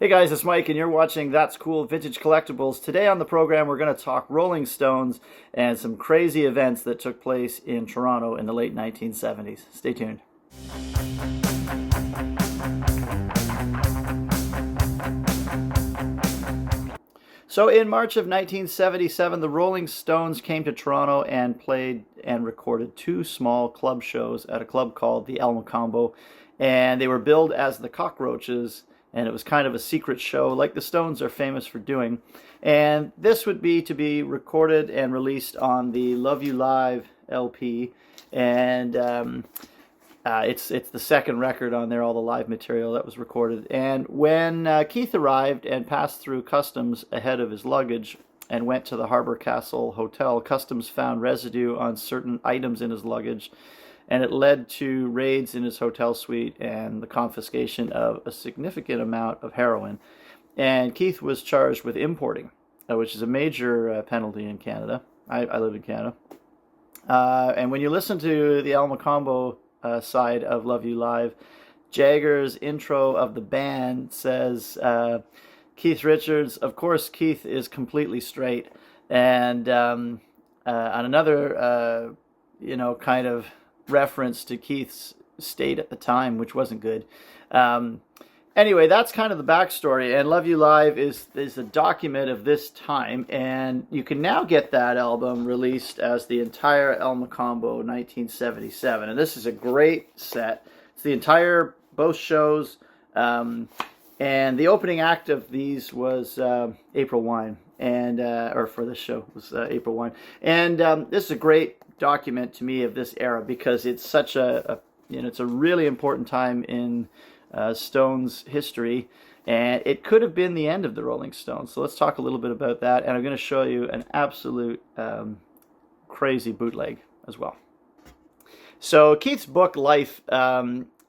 Hey guys, it's Mike and you're watching That's Cool Vintage Collectibles. Today on the program we're going to talk Rolling Stones and some crazy events that took place in Toronto in the late 1970s. Stay tuned. So in March of 1977, the Rolling Stones came to Toronto and played and recorded two small club shows at a club called the El Mocambo, and they were billed as the Cockroaches, and it was kind of a secret show like the Stones are famous for doing. And this would be to be recorded and released on the Love You Live LP, and it's the second record on there, all the live material that was recorded. And when Keith arrived and passed through customs ahead of his luggage and went to the Harbour Castle Hotel, customs found residue on certain items in his luggage, and it led to raids in his hotel suite and the confiscation of a significant amount of heroin. And Keith was charged with importing, which is a major penalty in Canada. I live in Canada. And when you listen to the El Mocambo side of Love You Live, Jagger's intro of the band says, Keith Richards, of course Keith is completely straight. And on another, kind of reference to Keith's state at the time, which wasn't good. Anyway, that's kind of the backstory, and Love You Live is a document of this time, and you can now get that album released as the entire El Mocambo 1977, and this is a great set. It's the entire, both shows, and the opening act of these was April Wine, and or for this show was April Wine, and this is a great document to me of this era because it's such it's a really important time in Stones history, and it could have been the end of the Rolling Stones. So let's talk a little bit about that, and I'm going to show you an absolute crazy bootleg as well. So Keith's book Life documents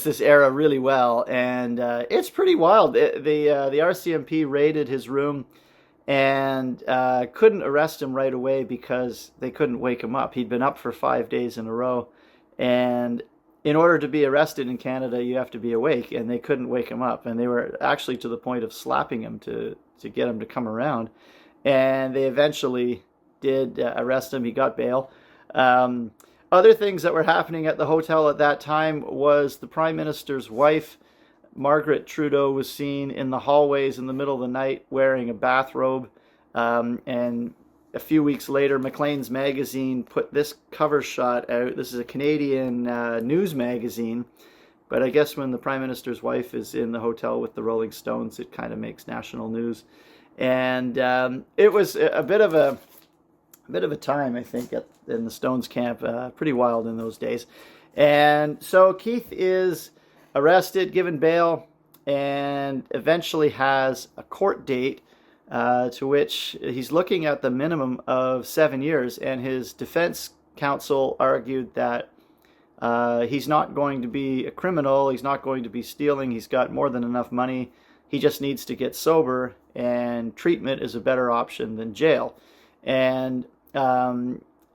this era really well, and it's pretty wild. The RCMP raided his room and couldn't arrest him right away because they couldn't wake him up. He'd been up for 5 days in a row, and in order to be arrested in Canada, you have to be awake, and they couldn't wake him up, and they were actually to the point of slapping him to get him to come around, and they eventually did arrest him. He got bail. Other things that were happening at the hotel at that time was the Prime Minister's wife, Margaret Trudeau, was seen in the hallways in the middle of the night wearing a bathrobe, and a few weeks later, Maclean's magazine put this cover shot out. This is a Canadian news magazine, but I guess when the Prime Minister's wife is in the hotel with the Rolling Stones, it kind of makes national news. And it was a bit of a time, I think, in the Stones camp. Pretty wild in those days. And so Keith is arrested, given bail, and eventually has a court date to which he's looking at the minimum of 7 years, and his defense counsel argued that he's not going to be a criminal, he's not going to be stealing, he's got more than enough money, he just needs to get sober, and treatment is a better option than jail. And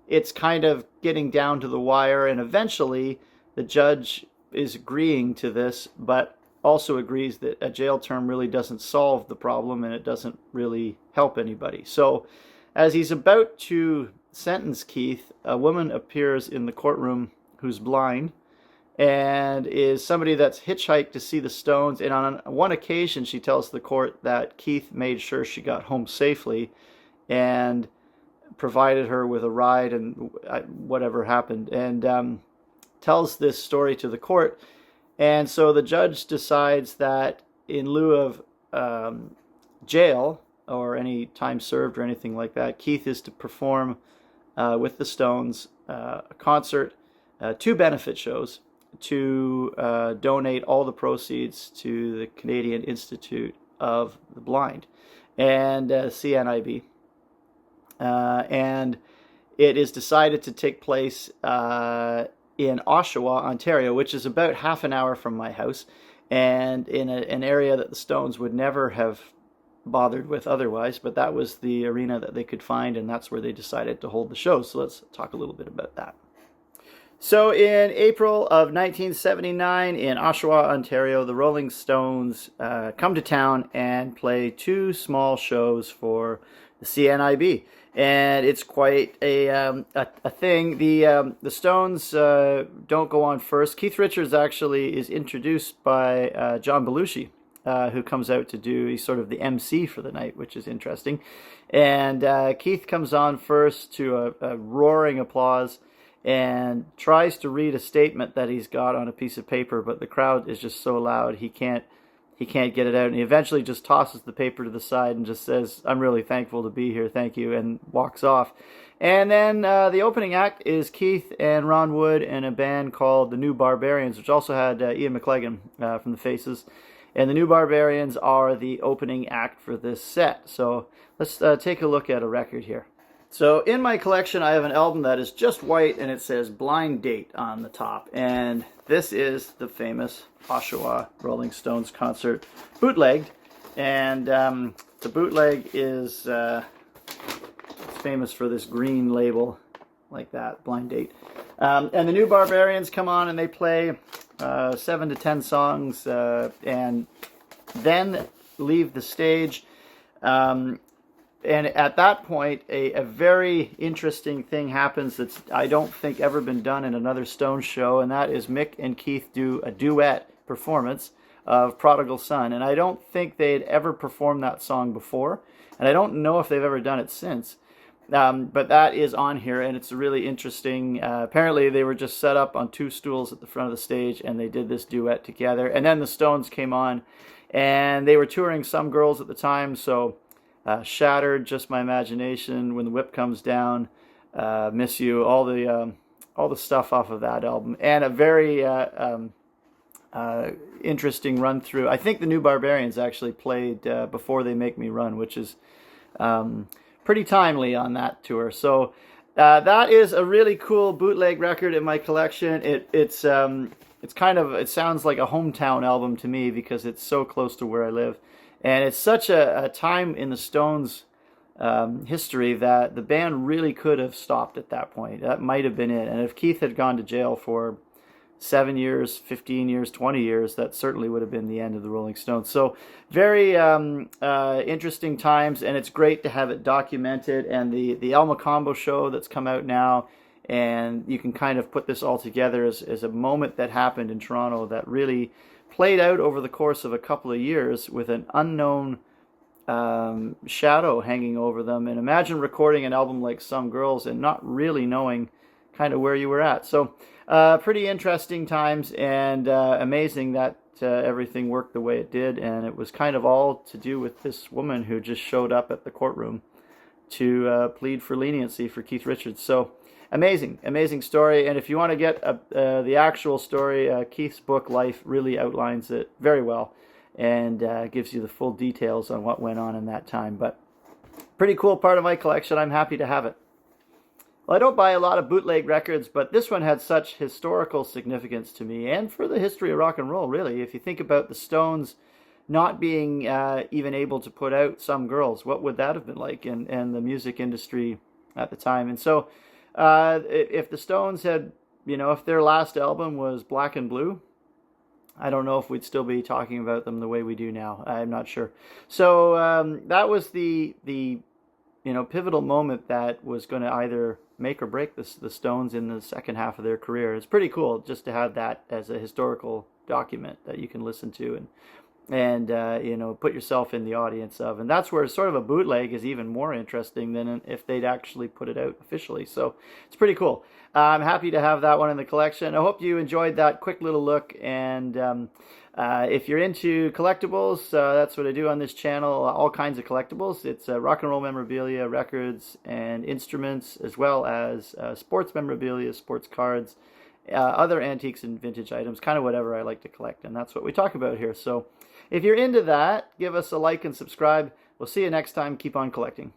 it's kind of getting down to the wire, and eventually the judge is agreeing to this, but also agrees that a jail term really doesn't solve the problem and it doesn't really help anybody. So as he's about to sentence Keith, a woman appears in the courtroom who's blind and is somebody that's hitchhiked to see the Stones, and on one occasion she tells the court that Keith made sure she got home safely and provided her with a ride and whatever happened, and tells this story to the court. And so the judge decides that in lieu of jail or any time served or anything like that, Keith is to perform with the Stones a concert, two benefit shows, to donate all the proceeds to the Canadian Institute of the Blind and CNIB. And it is decided to take place in Oshawa, Ontario, which is about half an hour from my house, and in an area that the Stones would never have bothered with otherwise, but that was the arena that they could find, and that's where they decided to hold the show. So let's talk a little bit about that. So in April of 1979 in Oshawa, Ontario, the Rolling Stones come to town and play two small shows for the CNIB. And it's quite a thing. The Stones don't go on first. Keith Richards actually is introduced by John Belushi, who comes out to do, he's sort of the MC for the night, which is interesting. And Keith comes on first to a roaring applause and tries to read a statement that he's got on a piece of paper, but the crowd is just so loud he can't get it out, and he eventually just tosses the paper to the side and just says, "I'm really thankful to be here, thank you," and walks off. And then the opening act is Keith and Ron Wood and a band called the New Barbarians, which also had Ian McLagan from the Faces. And the New Barbarians are the opening act for this set. So let's take a look at a record here. So in my collection, I have an album that is just white and it says Blind Date on the top. And this is the famous Oshawa Rolling Stones concert bootlegged. And the bootleg is famous for this green label like that, Blind Date. And the New Barbarians come on and they play 7 to 10 songs and then leave the stage. And at that point, a very interesting thing happens that's, I don't think, ever been done in another Stones show, and that is Mick and Keith do a duet performance of Prodigal Son. And I don't think they'd ever performed that song before, and I don't know if they've ever done it since. But that is on here, and it's really interesting. Apparently, they were just set up on two stools at the front of the stage, and they did this duet together. And then the Stones came on, and they were touring Some Girls at the time, so... Shattered, Just My Imagination, When the Whip Comes Down, Miss You, all the stuff off of that album, and a very interesting run through. I think the New Barbarians actually played Before They Make Me Run, which is pretty timely on that tour. So that is a really cool bootleg record in my collection. It's kind of, it sounds like a hometown album to me because it's so close to where I live. And it's such a time in the Stones' history that the band really could have stopped at that point. That might have been it. And if Keith had gone to jail for 7 years, 15 years, 20 years, that certainly would have been the end of the Rolling Stones. So very interesting times, and it's great to have it documented. And the El Macombo show that's come out now, and you can kind of put this all together as a moment that happened in Toronto that really played out over the course of a couple of years with an unknown shadow hanging over them. And imagine recording an album like Some Girls and not really knowing kind of where you were at. So pretty interesting times, and amazing that everything worked the way it did. And it was kind of all to do with this woman who just showed up at the courtroom to plead for leniency for Keith Richards. So amazing story. And if you want to get the actual story, Keith's book Life really outlines it very well and gives you the full details on what went on in that time. But pretty cool part of my collection. I'm happy to have it. Well, I don't buy a lot of bootleg records, but this one had such historical significance to me and for the history of rock and roll, really. If you think about the Stones not being even able to put out Some Girls, what would that have been like in the music industry at the time? And so if the Stones had, if their last album was Black and Blue, I don't know if we'd still be talking about them the way we do now. I'm not sure. So that was the pivotal moment that was going to either make or break the Stones in the second half of their career. It's pretty cool just to have that as a historical document that you can listen to and put yourself in the audience of. And that's where sort of a bootleg is even more interesting than if they'd actually put it out officially. So it's pretty cool. I'm happy to have that one in the collection. I hope you enjoyed that quick little look. And if you're into collectibles, that's what I do on this channel, all kinds of collectibles. It's rock and roll memorabilia, records, and instruments, as well as sports memorabilia, sports cards, other antiques and vintage items, kind of whatever I like to collect. And that's what we talk about here. So if you're into that, give us a like and subscribe. We'll see you next time. Keep on collecting.